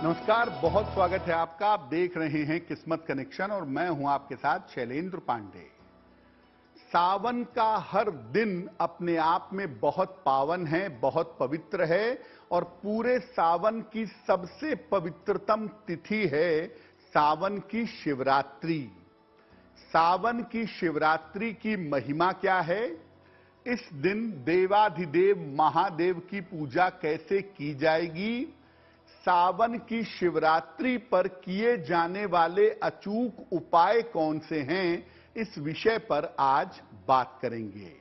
नमस्कार, बहुत स्वागत है आपका। आप देख रहे हैं किस्मत कनेक्शन और मैं हूं आपके साथ शैलेंद्र पांडे। सावन का हर दिन अपने आप में बहुत पावन है, बहुत पवित्र है और पूरे सावन की सबसे पवित्रतम तिथि है सावन की शिवरात्रि। सावन की शिवरात्रि की महिमा क्या है? इस दिन देवाधिदेव महादेव की पूजा कैसे की जाएगी? सावन की शिवरात्रि पर किए जाने वाले अचूक उपाय कौन से हैं? इस विषय पर आज बात करेंगे।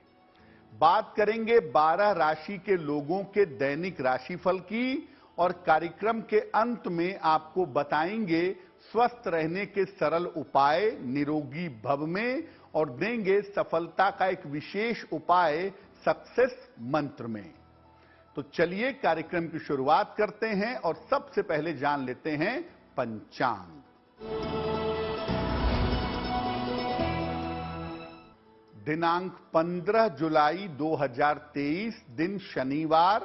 बात करेंगे 12 राशि के लोगों के दैनिक राशिफल की और कार्यक्रम के अंत में आपको बताएंगे स्वस्थ रहने के सरल उपाय निरोगी भव में और देंगे सफलता का एक विशेष उपाय सक्सेस मंत्र में। तो चलिए कार्यक्रम की शुरुआत करते हैं और सबसे पहले जान लेते हैं पंचांग। दिनांक 15 जुलाई 2023, दिन शनिवार,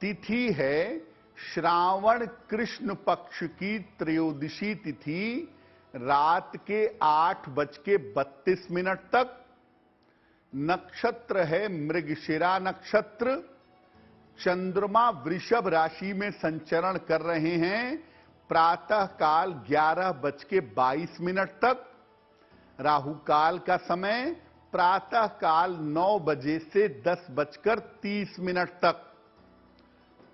तिथि है श्रावण कृष्ण पक्ष की त्रयोदशी तिथि, रात के 8:32 तक। नक्षत्र है मृगशिरा नक्षत्र। चंद्रमा वृषभ राशि में संचरण कर रहे हैं प्रातः काल 11:22 तक। राहु काल का समय प्रातः काल 9 बजे से 10:30 तक।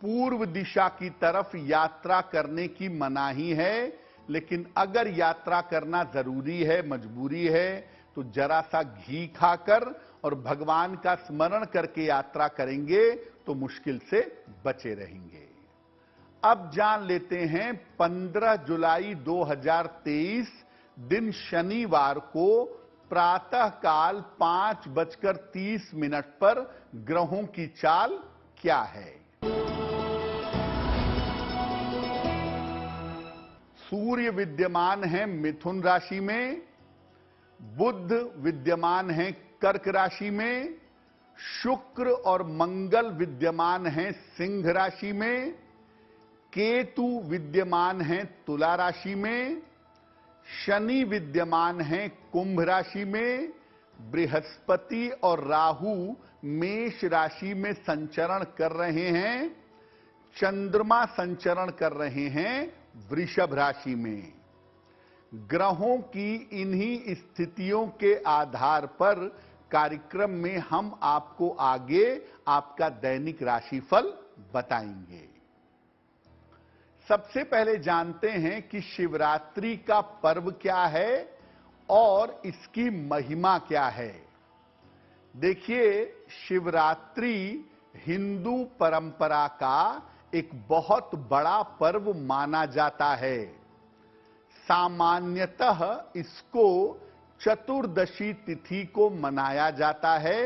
पूर्व दिशा की तरफ यात्रा करने की मनाही है, लेकिन अगर यात्रा करना जरूरी है, मजबूरी है, तो जरा सा घी खाकर और भगवान का स्मरण करके यात्रा करेंगे तो मुश्किल से बचे रहेंगे। अब जान लेते हैं 15 जुलाई 2023, दिन शनिवार को प्रातः काल 5:30 पर ग्रहों की चाल क्या है। सूर्य विद्यमान है मिथुन राशि में, बुध विद्यमान है कर्क राशि में, शुक्र और मंगल विद्यमान हैं सिंह राशि में, केतु विद्यमान हैं तुला राशि में, शनि विद्यमान हैं कुंभ राशि में, बृहस्पति और राहु मेष राशि में संचरण कर रहे हैं, चंद्रमा संचरण कर रहे हैं वृषभ राशि में। ग्रहों की इन्हीं स्थितियों के आधार पर कार्यक्रम में हम आपको आगे आपका दैनिक राशिफल बताएंगे। सबसे पहले जानते हैं कि शिवरात्रि का पर्व क्या है और इसकी महिमा क्या है। देखिए, शिवरात्रि हिंदू परंपरा का एक बहुत बड़ा पर्व माना जाता है। सामान्यतः इसको चतुर्दशी तिथि को मनाया जाता है।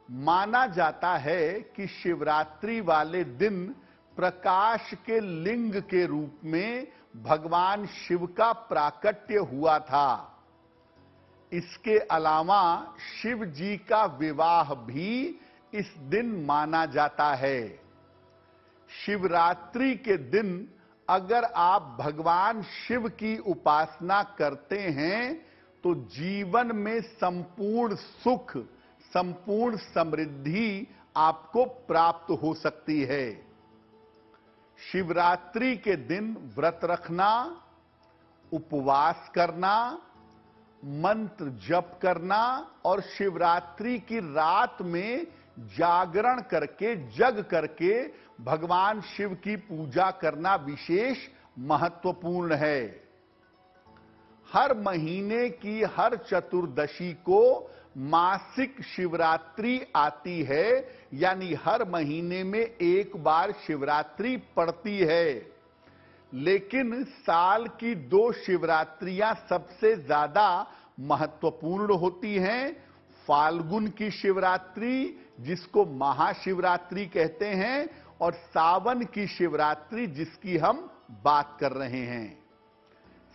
माना जाता है कि शिवरात्रि वाले दिन प्रकाश के लिंग के रूप में भगवान शिव का प्राकट्य हुआ था। इसके अलावा शिव जी का विवाह भी इस दिन माना जाता है। शिवरात्रि के दिन अगर आप भगवान शिव की उपासना करते हैं तो जीवन में संपूर्ण सुख, संपूर्ण समृद्धि आपको प्राप्त हो सकती है। शिवरात्रि के दिन व्रत रखना, उपवास करना, मंत्र जप करना और शिवरात्रि की रात में जागरण करके, जग करके भगवान शिव की पूजा करना विशेष महत्वपूर्ण है। हर महीने की हर चतुर्दशी को मासिक शिवरात्रि आती है, यानी हर महीने में एक बार शिवरात्रि पड़ती है। लेकिन साल की 2 शिवरात्रियां सबसे ज्यादा महत्वपूर्ण होती हैं। फाल्गुन की शिवरात्रि, जिसको महाशिवरात्रि कहते हैं, और सावन की शिवरात्रि, जिसकी हम बात कर रहे हैं।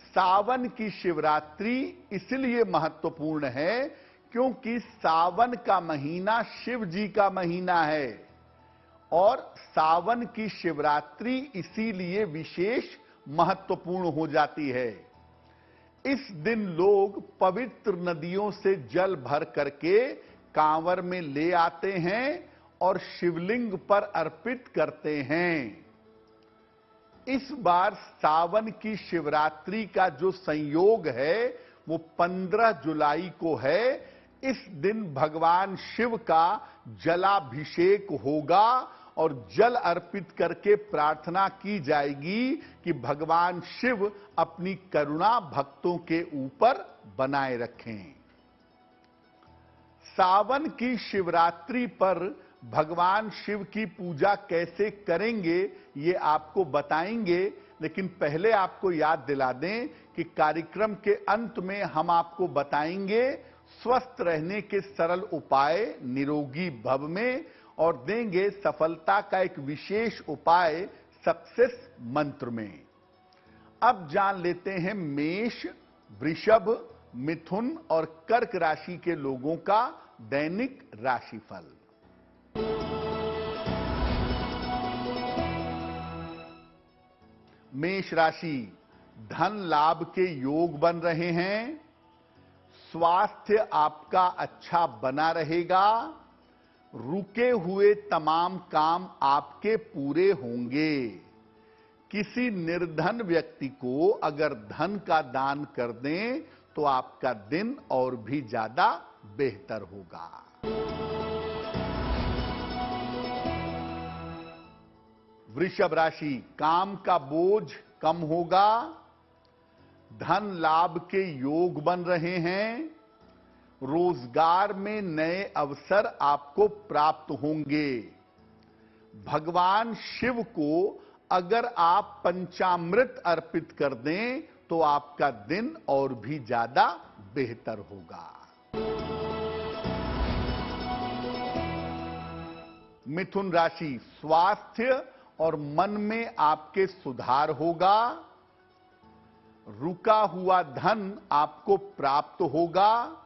सावन की शिवरात्रि इसलिए महत्वपूर्ण है क्योंकि सावन का महीना शिव जी का महीना है और सावन की शिवरात्रि इसीलिए विशेष महत्वपूर्ण हो जाती है। इस दिन लोग पवित्र नदियों से जल भर करके कांवर में ले आते हैं और शिवलिंग पर अर्पित करते हैं। इस बार सावन की शिवरात्रि का जो संयोग है वो 15 जुलाई को है। इस दिन भगवान शिव का जलाभिषेक होगा और जल अर्पित करके प्रार्थना की जाएगी कि भगवान शिव अपनी करुणा भक्तों के ऊपर बनाए रखें। सावन की शिवरात्रि पर भगवान शिव की पूजा कैसे करेंगे ये आपको बताएंगे, लेकिन पहले आपको याद दिला दें कि कार्यक्रम के अंत में हम आपको बताएंगे स्वस्थ रहने के सरल उपाय निरोगी भव में, और देंगे सफलता का एक विशेष उपाय सक्सेस मंत्र में। अब जान लेते हैं मेष, वृषभ, मिथुन और कर्क राशि के लोगों का दैनिक राशिफल। मेष राशि, धन लाभ के योग बन रहे हैं। स्वास्थ्य आपका अच्छा बना रहेगा। रुके हुए तमाम काम आपके पूरे होंगे। किसी निर्धन व्यक्ति को अगर धन का दान कर दें तो आपका दिन और भी ज्यादा बेहतर होगा। वृषभ राशि, काम का बोझ कम होगा। धन लाभ के योग बन रहे हैं। रोजगार में नए अवसर आपको प्राप्त होंगे। भगवान शिव को अगर आप पंचामृत अर्पित कर दें तो आपका दिन और भी ज्यादा बेहतर होगा। मिथुन राशि, स्वास्थ्य और मन में आपके सुधार होगा। रुका हुआ धन आपको प्राप्त होगा।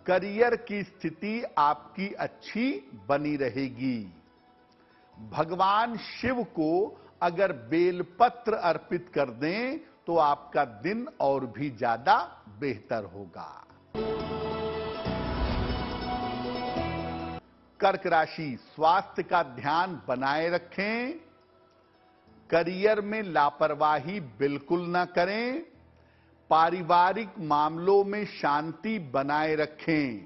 करियर की स्थिति आपकी अच्छी बनी रहेगी। भगवान शिव को अगर बेलपत्र अर्पित कर दें तो आपका दिन और भी ज्यादा बेहतर होगा। कर्क राशि, स्वास्थ्य का ध्यान बनाए रखें। करियर में लापरवाही बिल्कुल न करें। पारिवारिक मामलों में शांति बनाए रखें।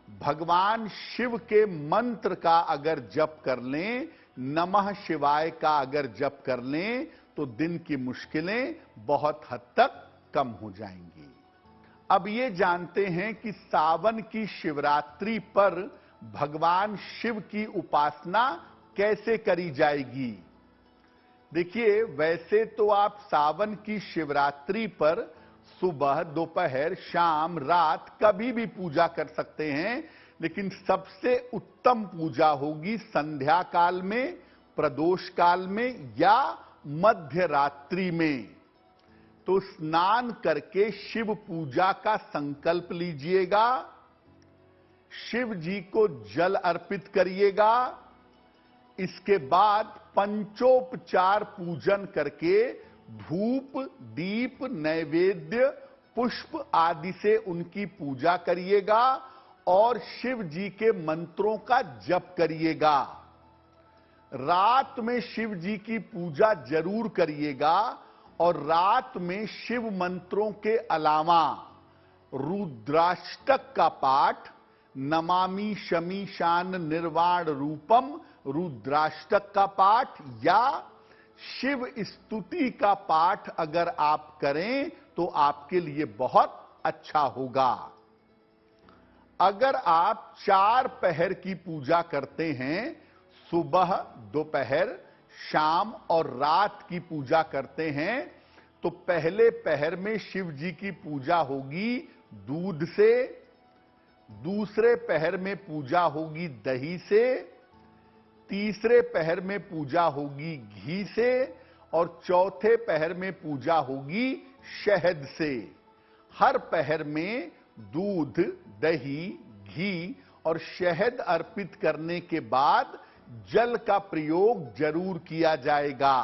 भगवान शिव के मंत्र का अगर जप कर लें, नमः शिवाय का अगर जप कर लें तो दिन की मुश्किलें बहुत हद तक कम हो जाएंगी। अब ये जानते हैं कि सावन की शिवरात्रि पर भगवान शिव की उपासना कैसे करी जाएगी। देखिए, वैसे तो आप सावन की शिवरात्रि पर सुबह, दोपहर, शाम, रात कभी भी पूजा कर सकते हैं, लेकिन सबसे उत्तम पूजा होगी संध्या काल में, प्रदोष काल में या मध्य रात्रि में। तो स्नान करके शिव पूजा का संकल्प लीजिएगा। शिव जी को जल अर्पित करिएगा। इसके बाद पंचोपचार पूजन करके धूप, दीप, नैवेद्य, पुष्प आदि से उनकी पूजा करिएगा और शिव जी के मंत्रों का जप करिएगा। रात में शिव जी की पूजा जरूर करिएगा और रात में शिव मंत्रों के अलावा रुद्राष्टक का पाठ, नमामि शमीशान निर्वाण रूपम रुद्राष्टक का पाठ या शिव स्तुति का पाठ अगर आप करें तो आपके लिए बहुत अच्छा होगा। अगर आप 4 पहर की पूजा करते हैं, सुबह, दोपहर, शाम और रात की पूजा करते हैं, तो पहले पहर में शिव जी की पूजा होगी दूध से, दूसरे पहर में पूजा होगी दही से, तीसरे पहर में पूजा होगी घी से और चौथे पहर में पूजा होगी शहद से। हर पहर में दूध, दही, घी और शहद अर्पित करने के बाद जल का प्रयोग जरूर किया जाएगा।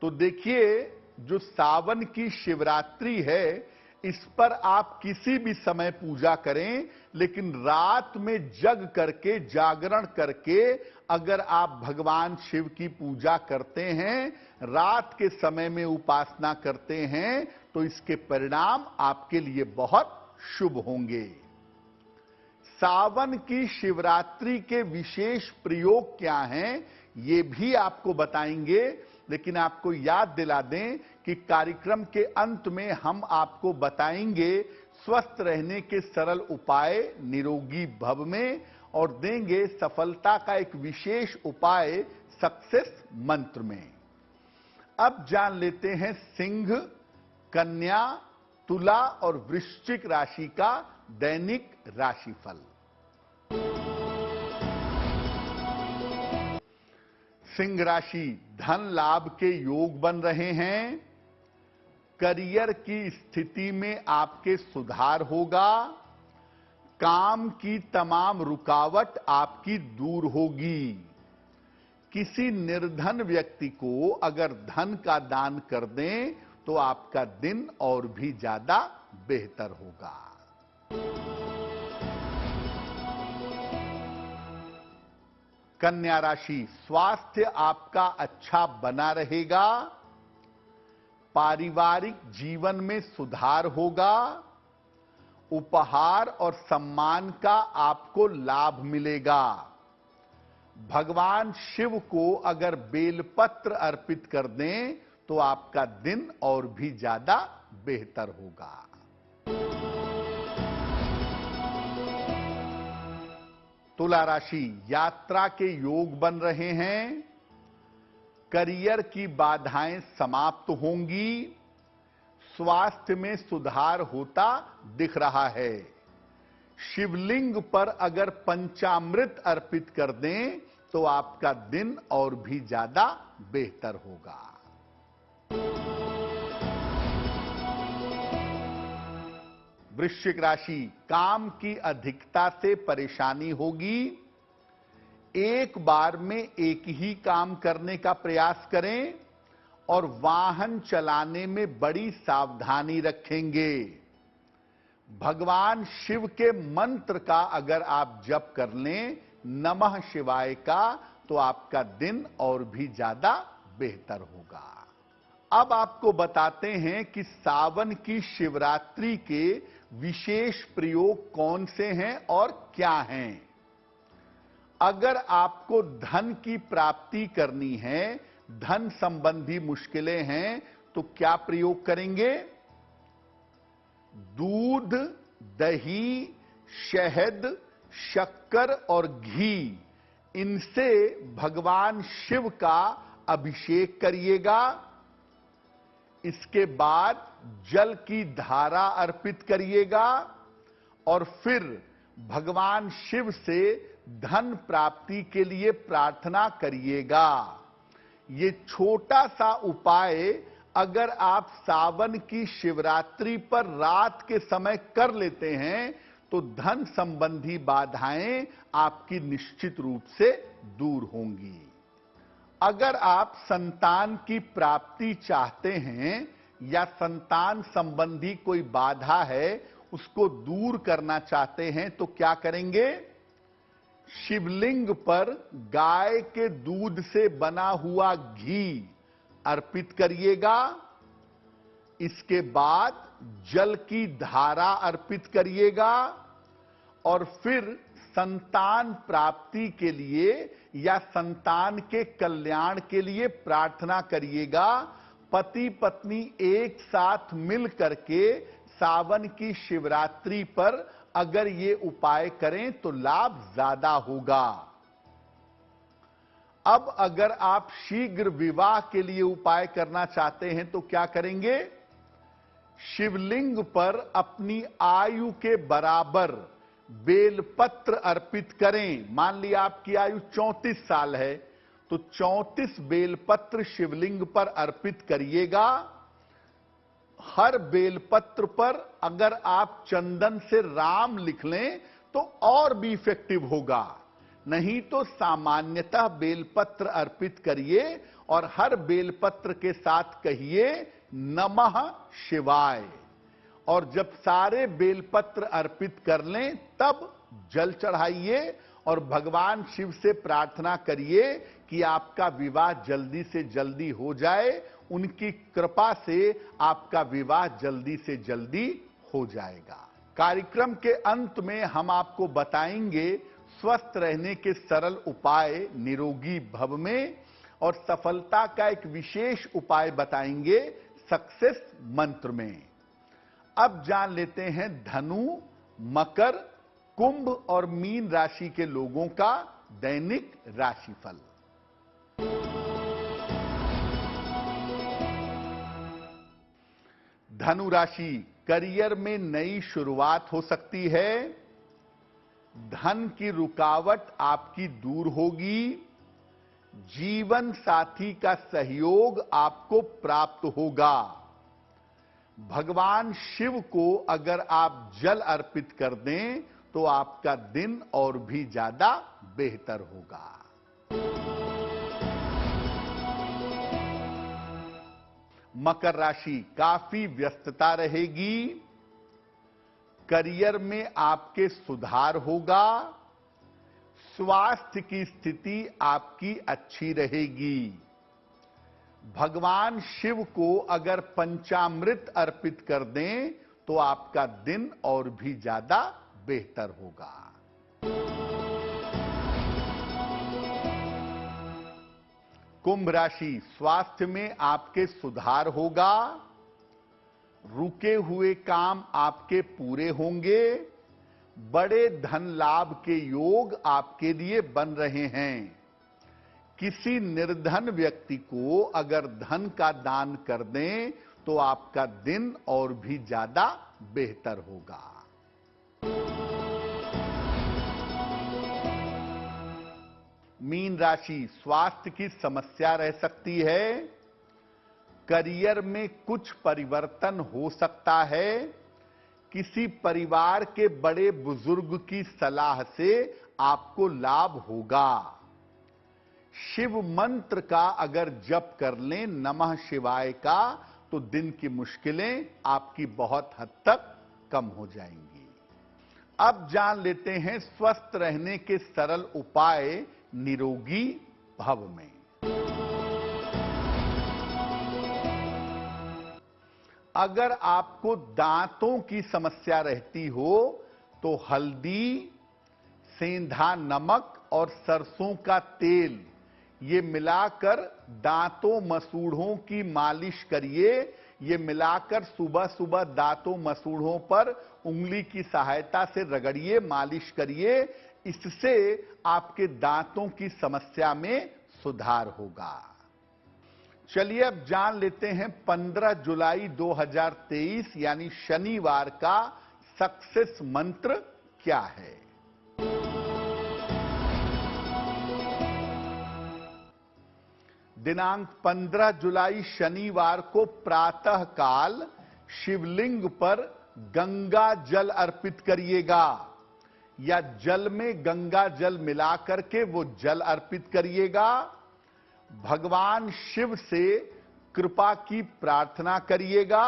तो देखिए, जो सावन की शिवरात्रि है, इस पर आप किसी भी समय पूजा करें, लेकिन रात में जग करके, जागरण करके अगर आप भगवान शिव की पूजा करते हैं, रात के समय में उपासना करते हैं, तो इसके परिणाम आपके लिए बहुत शुभ होंगे। सावन की शिवरात्रि के विशेष प्रयोग क्या हैं, ये भी आपको बताएंगे, लेकिन आपको याद दिला दें कि कार्यक्रम के अंत में हम आपको बताएंगे स्वस्थ रहने के सरल उपाय निरोगी भव में, और देंगे सफलता का एक विशेष उपाय सक्सेस मंत्र में। अब जान लेते हैं सिंह, कन्या, तुला और वृश्चिक राशि का दैनिक राशिफल। सिंह राशि, धन लाभ के योग बन रहे हैं। करियर की स्थिति में आपके सुधार होगा। काम की तमाम रुकावट आपकी दूर होगी। किसी निर्धन व्यक्ति को अगर धन का दान कर दें तो आपका दिन और भी ज्यादा बेहतर होगा। कन्या राशि, स्वास्थ्य आपका अच्छा बना रहेगा। पारिवारिक जीवन में सुधार होगा। उपहार और सम्मान का आपको लाभ मिलेगा। भगवान शिव को अगर बेलपत्र अर्पित कर दें तो आपका दिन और भी ज्यादा बेहतर होगा। तुला राशि, यात्रा के योग बन रहे हैं। करियर की बाधाएं समाप्त होंगी। स्वास्थ्य में सुधार होता दिख रहा है। शिवलिंग पर अगर पंचामृत अर्पित कर दें तो आपका दिन और भी ज्यादा बेहतर होगा। वृश्चिक राशि, काम की अधिकता से परेशानी होगी। एक बार में एक ही काम करने का प्रयास करें और वाहन चलाने में बड़ी सावधानी रखेंगे। भगवान शिव के मंत्र का अगर आप जप कर लें, नमः शिवाय का, तो आपका दिन और भी ज्यादा बेहतर होगा। अब आपको बताते हैं कि सावन की शिवरात्रि के विशेष प्रयोग कौन से हैं और क्या हैं। अगर आपको धन की प्राप्ति करनी है, धन संबंधी मुश्किलें हैं, तो क्या प्रयोग करेंगे? दूध, दही, शहद, शक्कर और घी, इनसे भगवान शिव का अभिषेक करिएगा। इसके बाद जल की धारा अर्पित करिएगा और फिर भगवान शिव से धन प्राप्ति के लिए प्रार्थना करिएगा। ये छोटा सा उपाय अगर आप सावन की शिवरात्रि पर रात के समय कर लेते हैं तो धन संबंधी बाधाएं आपकी निश्चित रूप से दूर होंगी। अगर आप संतान की प्राप्ति चाहते हैं या संतान संबंधी कोई बाधा है उसको दूर करना चाहते हैं तो क्या करेंगे? शिवलिंग पर गाय के दूध से बना हुआ घी अर्पित करिएगा। इसके बाद जल की धारा अर्पित करिएगा और फिर संतान प्राप्ति के लिए या संतान के कल्याण के लिए प्रार्थना करिएगा। पति पत्नी एक साथ मिल करके सावन की शिवरात्रि पर अगर ये उपाय करें तो लाभ ज्यादा होगा। अब अगर आप शीघ्र विवाह के लिए उपाय करना चाहते हैं तो क्या करेंगे? शिवलिंग पर अपनी आयु के बराबर बेलपत्र अर्पित करें। मान लिया आपकी आयु 34 साल है तो 34 बेलपत्र शिवलिंग पर अर्पित करिएगा। हर बेलपत्र पर अगर आप चंदन से राम लिख लें तो और भी इफेक्टिव होगा। नहीं तो सामान्यतः बेलपत्र अर्पित करिए और हर बेलपत्र के साथ कहिए नमः शिवाय। और जब सारे बेलपत्र अर्पित कर लें तब जल चढ़ाइए और भगवान शिव से प्रार्थना करिए कि आपका विवाह जल्दी से जल्दी हो जाए। उनकी कृपा से आपका विवाह जल्दी से जल्दी हो जाएगा। कार्यक्रम के अंत में हम आपको बताएंगे स्वस्थ रहने के सरल उपाय निरोगी भव में, और सफलता का एक विशेष उपाय बताएंगे सक्सेस मंत्र में। अब जान लेते हैं धनु, मकर, कुंभ और मीन राशि के लोगों का दैनिक राशिफल। धनु राशि, करियर में नई शुरुआत हो सकती है। धन की रुकावट आपकी दूर होगी। जीवन साथी का सहयोग आपको प्राप्त होगा। भगवान शिव को अगर आप जल अर्पित कर दें तो आपका दिन और भी ज्यादा बेहतर होगा। मकर राशि, काफी व्यस्तता रहेगी। करियर में आपके सुधार होगा। स्वास्थ्य की स्थिति आपकी अच्छी रहेगी। भगवान शिव को अगर पंचामृत अर्पित कर दें तो आपका दिन और भी ज्यादा बेहतर होगा। कुंभ राशि, स्वास्थ्य में आपके सुधार होगा। रुके हुए काम आपके पूरे होंगे। बड़े धन लाभ के योग आपके लिए बन रहे हैं। किसी निर्धन व्यक्ति को अगर धन का दान कर दें तो आपका दिन और भी ज्यादा बेहतर होगा। मीन राशि, स्वास्थ्य की समस्या रह सकती है। करियर में कुछ परिवर्तन हो सकता है। किसी परिवार के बड़े बुजुर्ग की सलाह से आपको लाभ होगा। शिव मंत्र का अगर जप कर लें नमः शिवाय का तो दिन की मुश्किलें आपकी बहुत हद तक कम हो जाएंगी। अब जान लेते हैं स्वस्थ रहने के सरल उपाय निरोगी भव में। अगर आपको दांतों की समस्या रहती हो तो हल्दी, सेंधा नमक और सरसों का तेल ये मिलाकर दांतों मसूड़ों की मालिश करिए। ये मिलाकर सुबह सुबह दांतों मसूड़ों पर उंगली की सहायता से रगड़िए, मालिश करिए। इससे आपके दांतों की समस्या में सुधार होगा। चलिए अब जान लेते हैं 15 जुलाई 2023 यानी शनिवार का सक्सेस मंत्र क्या है। दिनांक 15 जुलाई शनिवार को प्रातः काल शिवलिंग पर गंगा जल अर्पित करिएगा, या जल में गंगा जल मिला करके वो जल अर्पित करिएगा। भगवान शिव से कृपा की प्रार्थना करिएगा।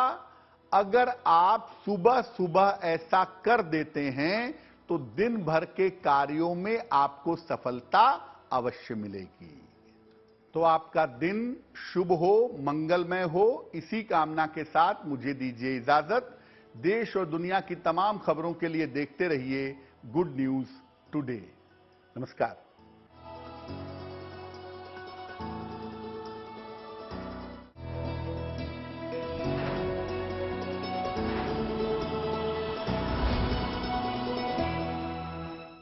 अगर आप सुबह सुबह ऐसा कर देते हैं तो दिन भर के कार्यों में आपको सफलता अवश्य मिलेगी। तो आपका दिन शुभ हो, मंगलमय हो, इसी कामना के साथ मुझे दीजिए इजाजत। देश और दुनिया की तमाम खबरों के लिए देखते रहिए गुड न्यूज टुडे। नमस्कार।